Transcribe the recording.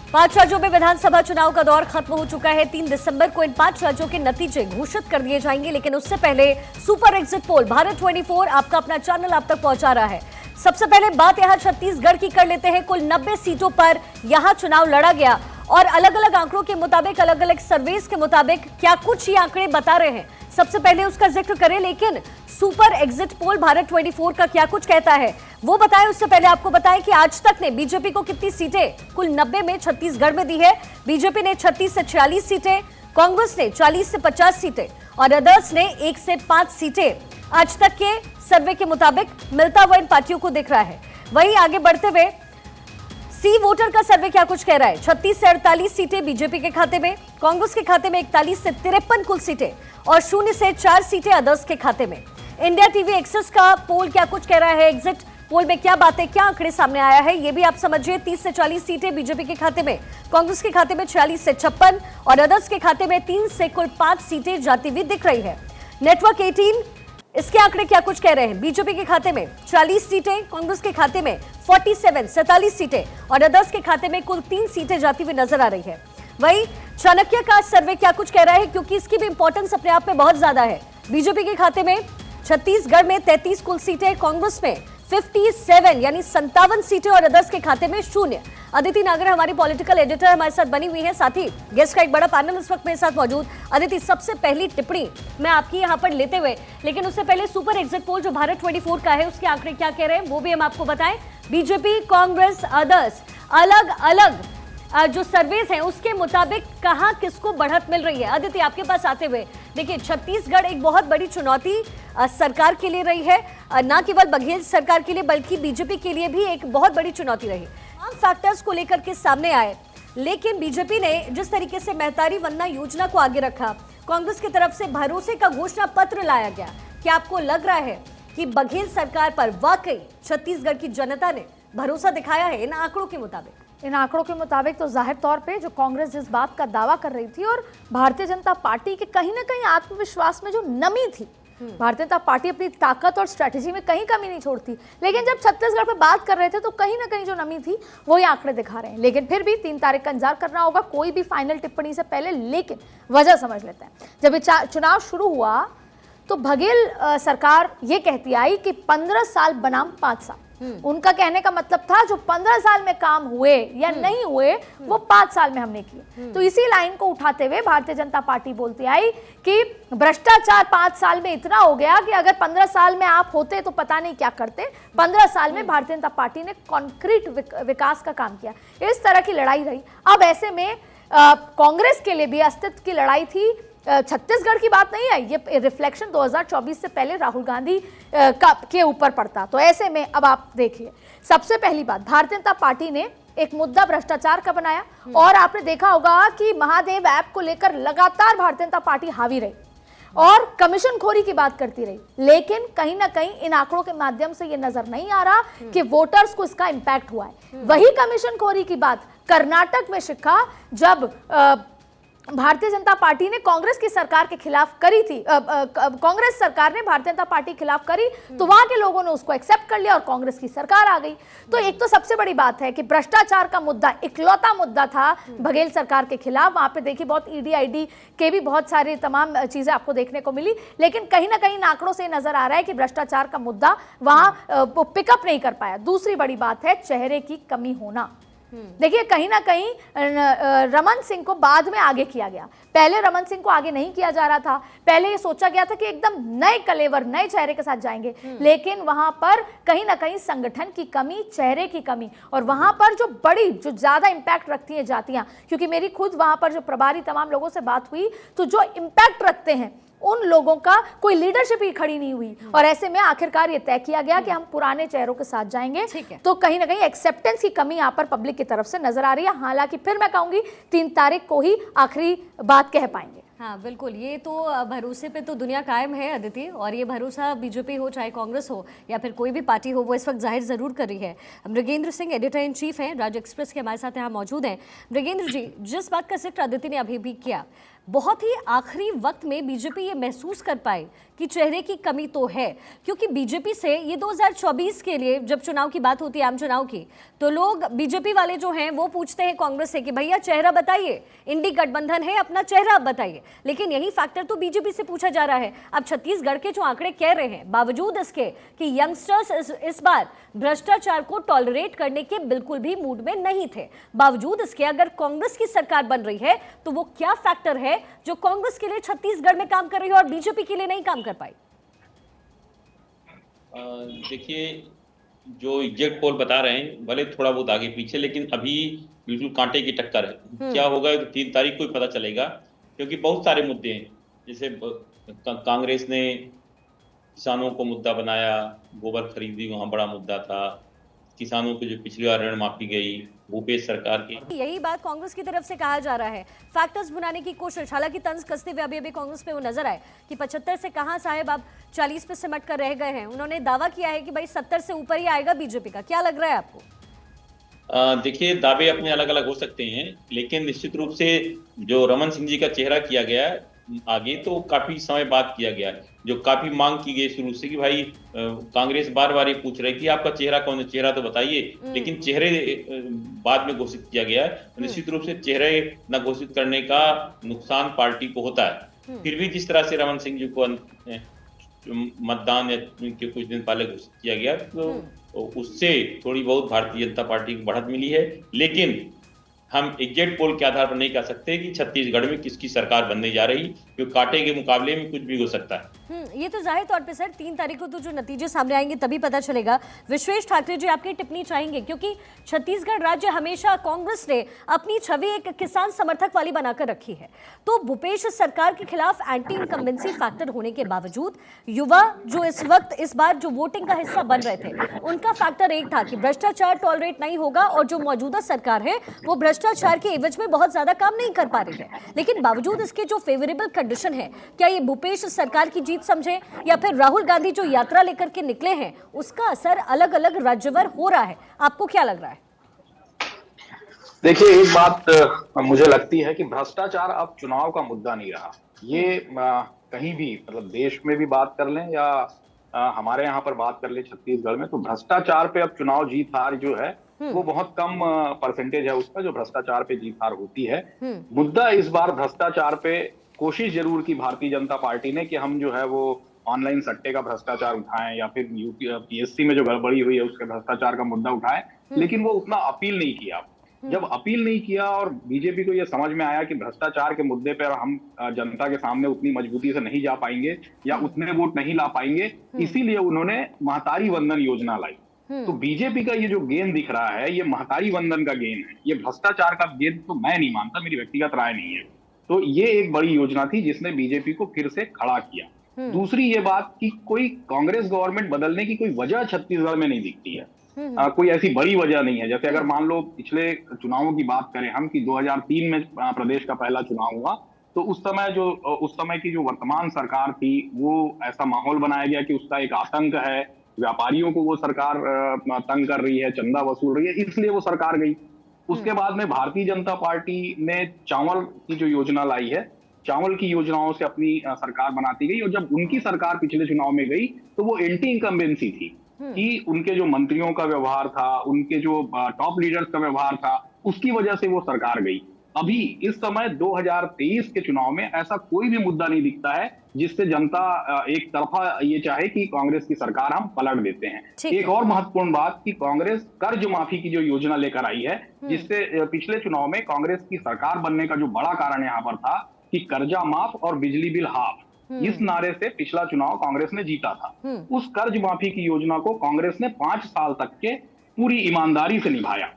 पांच राज्यों में विधानसभा चुनाव का दौर खत्म हो चुका है। 3 दिसंबर को इन 5 राज्यों के नतीजे घोषित कर दिए जाएंगे, लेकिन उससे पहले सुपर एग्जिट पोल भारत 24 आपका अपना चैनल आप तक पहुंचा रहा है। सबसे पहले बात यहां छत्तीसगढ़ की कर लेते हैं। कुल 90 सीटों पर यहां चुनाव लड़ा गया और अलग अलग आंकड़ों के मुताबिक, अलग अलग सर्वेस के मुताबिक क्या कुछ ये आंकड़े बता रहे हैं, सबसे पहले उसका जिक्र करें। लेकिन सुपर एग्जिट पोल भारत 24 का क्या कुछ कहता है वो बताएं। उससे पहले आपको बताएं कि आज तक ने बीजेपी को कितनी सीटें कुल 90 में छत्तीसगढ़ में दी है। बीजेपी ने 36 से 46 सीटें, कांग्रेस ने 40 से 50 सीटें और अदर्स ने 1 से 5 सीटें आज तक के सर्वे के मुताबिक मिलता हुआ इन पार्टियों को दिख रहा है। वहीं आगे बढ़ते हुए सी वोटर का सर्वे क्या कुछ कह रहा है। 36 से 48 सीटें बीजेपी के खाते में, कांग्रेस के खाते में 41 से 53 कुल सीटें और 0 से 4 सीटें अदर्स के खाते में। इंडिया टीवी एक्सेस का पोल क्या कुछ कह रहा है, एग्जिट पोल में क्या बातें, क्या आंकड़े सामने आया है, ये भी आप समझिए। 30 से 40 सीटें बीजेपी के खाते में, कांग्रेस के खाते में 46 से 56 और अदर्स के खाते में 3 से कुल 5 सीटें जाती हुई दिख रही है। नेटवर्क 18 इसके आंकड़े क्या कुछ कह रहे हैं। बीजेपी के खाते में 40 सीटें, कांग्रेस के खाते में 47 सीटें और अदर्स के खाते में कुल 3 सीटें जाती हुई नजर आ रही है। वहीं चाणक्य का सर्वे क्या कुछ कह रहा है, क्योंकि इसकी भी इंपॉर्टेंस अपने आप में बहुत ज्यादा है। बीजेपी के खाते में छत्तीसगढ़ में 33 कुल सीटें, कांग्रेस में 57 यानी 57 सीटें और अदर्स के खाते में 0। अदिति नागर हमारी पॉलिटिकल एडिटर हमारे साथ बनी हुई है, साथ ही गेस्ट का एक बड़ा पैनल इस वक्त मेरे साथ मौजूद। अदिति, सबसे पहली टिप्पणी मैं आपकी यहां पर लेते हुए, लेकिन उससे पहले सुपर एग्जिट पोल जो भारत 24 का है उसके आंकड़े क्या कह रहे हैं वो भी हम आपको बताएं। बीजेपी, कांग्रेस, अदर्स अलग अलग जो सर्वेस हैं उसके मुताबिक कहां किसको बढ़त मिल रही है। अदिति, आपके पास आते हुए देखिए, छत्तीसगढ़ एक बहुत बड़ी चुनौती सरकार के लिए रही है, ना केवल बघेल सरकार के लिए बल्कि बीजेपी के लिए भी एक बहुत बड़ी चुनौती रही। तमाम फैक्टर्स को लेकर के सामने आए, लेकिन बीजेपी ने जिस तरीके से महतारी वंदना योजना को आगे रखा, कांग्रेस की तरफ से भरोसे का घोषणा पत्र लाया गया, क्या आपको लग रहा है कि बघेल सरकार पर वाकई छत्तीसगढ़ की जनता ने भरोसा दिखाया है इन आंकड़ों के मुताबिक? इन आंकड़ों के मुताबिक तो जाहिर तौर पे जो कांग्रेस जिस बात का दावा कर रही थी और भारतीय जनता पार्टी के कहीं ना कहीं आत्मविश्वास में जो नमी थी, भारतीय जनता पार्टी अपनी ताकत और स्ट्रेटेजी में कहीं कमी नहीं छोड़ती, लेकिन जब छत्तीसगढ़ पे बात कर रहे थे तो कहीं ना कहीं जो नमी थी वो ये आंकड़े दिखा रहे हैं। लेकिन फिर भी 3 तारीख का इंतजार करना होगा कोई भी फाइनल टिप्पणी से पहले। लेकिन वजह समझ लेते हैं। जब ये चुनाव शुरू हुआ तो बघेल सरकार ये कहती आई कि 15 साल बनाम 5 साल। उनका कहने का मतलब था जो 15 साल में काम हुए या नहीं हुए वो 5 साल में हमने किए। तो इसी लाइन को उठाते हुए भारतीय जनता पार्टी बोलती आई कि भ्रष्टाचार 5 साल में इतना हो गया कि अगर 15 साल में आप होते तो पता नहीं क्या करते। 15 साल में भारतीय जनता पार्टी ने कॉन्क्रीट विकास का काम किया। इस तरह की लड़ाई रही। अब ऐसे में कांग्रेस के लिए भी अस्तित्व की लड़ाई थी। छत्तीसगढ़ की बात नहीं है, ये रिफ्लेक्शन 2024 से पहले राहुल गांधी के ऊपर पड़ता। तो ऐसे में अब आप देखिए, सबसे पहली बात, भारतीय जनता पार्टी ने एक मुद्दा भ्रष्टाचार का बनाया और आपने देखा होगा कि महादेव ऐप को लेकर लगातार भारतीय जनता पार्टी हावी रही और कमीशन खोरी की बात करती रही। लेकिन कहीं ना कहीं इन आंकड़ों के माध्यम से ये नजर नहीं आ रहा कि वोटर्स को इसका इंपैक्ट हुआ है। वही कमीशन खोरी की बात कर्नाटक में शिखा जब भारतीय जनता पार्टी ने कांग्रेस की सरकार के खिलाफ करी थी, कांग्रेस सरकार ने भारतीय जनता पार्टी के खिलाफ करी तो वहां के लोगों ने उसको एक्सेप्ट कर लिया और कांग्रेस की सरकार आ गई। तो एक तो सबसे बड़ी बात है कि भ्रष्टाचार का मुद्दा इकलौता मुद्दा था बघेल सरकार के खिलाफ। वहां पे देखिए बहुत ईडी आईडी के भी बहुत सारी तमाम चीजें आपको देखने को मिली, लेकिन कहीं ना कहीं आंकड़ों से नजर आ रहा है कि भ्रष्टाचार का मुद्दा वहां पिकअप नहीं कर पाया। दूसरी बड़ी बात है चेहरे की कमी होना। देखिए कहीं ना कहीं रमन सिंह को बाद में आगे किया गया, पहले रमन सिंह को आगे नहीं किया जा रहा था। पहले ये सोचा गया था कि एकदम नए कलेवर नए चेहरे के साथ जाएंगे, लेकिन वहां पर कहीं ना कहीं संगठन की कमी, चेहरे की कमी और वहां पर जो ज्यादा इंपैक्ट रखती हैं जातियां, क्योंकि मेरी खुद वहां पर जो प्रभारी तमाम लोगों से बात हुई तो जो इंपैक्ट रखते हैं उन लोगों का कोई लीडरशिप ही खड़ी नहीं हुई और ऐसे में आखिरकार ये तय किया गया कि हम पुराने चेहरों के साथ जाएंगे। तो कहीं ना कहीं एक्सेप्टेंस की कमी यहाँ पर पब्लिक की तरफ से नजर आ रही है। हालांकि फिर मैं कहूंगी 3 तारीख को ही आखिरी बात कह पाएंगे। हाँ बिल्कुल, ये तो भरोसे पे तो दुनिया कायम है अदिति, और ये भरोसा बीजेपी हो चाहे कांग्रेस हो या फिर कोई भी पार्टी हो वो इस वक्त जाहिर जरूर कर रही है। Mrigendra Singh editor in chief हैं, राज्य एक्सप्रेस के हमारे साथ यहाँ मौजूद हैं। मृगेंद्र जी, जिस बात का जिक्र अदिति ने अभी भी किया, बहुत ही आखिरी वक्त में बीजेपी ये महसूस कर पाए कि चेहरे की कमी तो है, क्योंकि बीजेपी से ये 2024 के लिए जब चुनाव की बात होती है, आम चुनाव की, तो लोग बीजेपी वाले जो हैं वो पूछते हैं कांग्रेस से कि भैया चेहरा बताइए, इंडी गठबंधन है, अपना चेहरा आप बताइए। लेकिन यही फैक्टर तो बीजेपी से पूछा जा रहा है। अब छत्तीसगढ़ के जो आंकड़े कह रहे हैं, बावजूद इसके कि यंगस्टर्स इस बार भ्रष्टाचार को टॉलरेट करने के बिल्कुल भी मूड में नहीं थे, बावजूद इसके अगर कांग्रेस की सरकार बन रही है तो वो क्या फैक्टर है जो कांग्रेस के लिए छत्तीसगढ़ में काम कर रही है और बीजेपी के लिए नहीं काम कर पाई? देखिए, जो एग्जैक्ट पोल बता रहे हैं भले थोड़ा बहुत आगे पीछे, लेकिन अभी बिल्कुल कांटे की टक्कर है। क्या होगा तो 3 तारीख को ही पता चलेगा, क्योंकि बहुत सारे मुद्दे हैं। जैसे कांग्रेस ने किसानों को मुद्दा बनाया, गोबर खरीदी वहां बड़ा मुद्दा था, किसानों को जो पिछली बार ऋण माफी गई भूपेश सरकार की। यही बात कांग्रेस की तरफ से कहा जा रहा है, फैक्टर्स बनाने की कोशिश। हालांकि तंज कसते हुए अभी कांग्रेस पे वो नजर आए कि 75 से कहां साहब आप 40 पे सिमट कर रह गए हैं। उन्होंने दावा किया है कि भाई 70 से ऊपर ही आएगा बीजेपी का। क्या लग रहा है आपको? देखिए, दावे अपने अलग अलग हो सकते हैं, लेकिन निश्चित रूप से जो रमन सिंह जी का चेहरा किया गया है आगे, तो काफी समय बाद किया गया है। जो काफी मांग की गई शुरू से कि भाई कांग्रेस बार बार ये पूछ रही थी आपका चेहरा कौन है, चेहरा तो बताइए, लेकिन चेहरे बाद में घोषित किया गया है। निश्चित रूप से चेहरे न घोषित करने का नुकसान पार्टी को होता है। फिर भी जिस तरह से रमन सिंह जी को मतदान के कुछ दिन पहले घोषित किया गया, तो उससे थोड़ी बहुत भारतीय जनता पार्टी को बढ़त मिली है। लेकिन हम एग्जैक्ट पोल के आधार पर नहीं कह सकते कि छत्तीसगढ़ में किसकी सरकार बनने जा रही, क्योंकि कांटे के मुकाबले में कुछ भी हो सकता है। ये तो जाहिर तौर पे सर 3 तारीख को तो जो नतीजे सामने आएंगे तभी पता चलेगा। विश्वेश ठाकरे जी, आपकी टिप्पणी चाहेंगे, क्योंकि छत्तीसगढ़ राज्य हमेशा कांग्रेस ने अपनी छवि एक किसान समर्थक वाली बनाकर रखी है, तो भूपेश सरकार के खिलाफ एंटी इनकम्बेंसी फैक्टर होने के बावजूद युवा जो इस वक्त इस बार जो वोटिंग का हिस्सा बन रहे थे, उनका फैक्टर एक था कि भ्रष्टाचार टॉलरेट नहीं होगा, और जो मौजूदा सरकार है वो भ्रष्टाचार के एवज में बहुत ज्यादा काम नहीं कर पा रही है। लेकिन बावजूद इसके जो फेवरेबल कंडीशन है, क्या ये भूपेश सरकार की जीत समझे या फिर राहुल गांधी जो यात्रा लेकर के निकले हैं उसका असर अलग अलग राज्यवर हो रहा है? आपको क्या लग रहा है? देखिए, एक बात मुझे लगती है कि भ्रष्टाचार अब चुनाव का मुद्दा नहीं रहा। ये कहीं भी, मतलब देश में भी बात कर लें या हमारे यहाँ पर बात कर ले छत्तीसगढ़ में, तो भ्रष्टाचार पे अब चुनाव जीत हार जो है वो बहुत कम परसेंटेज है उसका, जो भ्रष्टाचार पे जीत हार होती है। मुद्दा इस बार भ्रष्टाचार पे कोशिश जरूर की भारतीय जनता पार्टी ने कि हम जो है वो ऑनलाइन सट्टे का भ्रष्टाचार उठाएं या फिर पीएससी में जो गड़बड़ी हुई है उसके भ्रष्टाचार का मुद्दा उठाएं, लेकिन वो उतना अपील नहीं किया। जब अपील नहीं किया और बीजेपी को यह समझ में आया कि भ्रष्टाचार के मुद्दे पर हम जनता के सामने उतनी मजबूती से नहीं जा पाएंगे या उतने वोट नहीं ला पाएंगे, इसीलिए उन्होंने महतारी वंदन योजना लाई। तो बीजेपी का ये जो गेम दिख रहा है, ये महतारी वंदन का गेम है, ये भ्रष्टाचार का गेम तो मैं नहीं मानता, मेरी व्यक्तिगत राय नहीं है। तो ये एक बड़ी योजना थी जिसने बीजेपी को फिर से खड़ा किया। दूसरी ये बात कि कोई कांग्रेस गवर्नमेंट बदलने की कोई वजह छत्तीसगढ़ में नहीं दिखती है। कोई ऐसी बड़ी वजह नहीं है। जैसे अगर मान लो पिछले चुनावों की बात करें हम, कि 2003 में प्रदेश का पहला चुनाव हुआ, तो उस समय की जो वर्तमान सरकार थी वो ऐसा माहौल बनाया गया कि उसका एक आतंक है, व्यापारियों को वो सरकार तंग कर रही है, चंदा वसूल रही है, इसलिए वो सरकार गई। उसके बाद में भारतीय जनता पार्टी ने चावल की जो योजना लाई है, चावल की योजनाओं से अपनी सरकार बनाती गई, और जब उनकी सरकार पिछले चुनाव में गई तो वो एंटी इनकम्बेंसी थी कि उनके जो मंत्रियों का व्यवहार था, उनके जो टॉप लीडर्स का व्यवहार था, उसकी वजह से वो सरकार गई। अभी इस समय 2023 के चुनाव में ऐसा कोई भी मुद्दा नहीं दिखता है जिससे जनता एक तरफा ये चाहे कि कांग्रेस की सरकार हम पलट देते हैं। एक और महत्वपूर्ण बात कि कांग्रेस कर्ज माफी की जो योजना लेकर आई है, जिससे पिछले चुनाव में कांग्रेस की सरकार बनने का जो बड़ा कारण यहाँ पर था कि कर्जा माफ और बिजली बिल हाफ, इस नारे से पिछला चुनाव कांग्रेस ने जीता था। उस कर्ज माफी की योजना को कांग्रेस ने 5 साल तक के पूरी ईमानदारी से निभाया।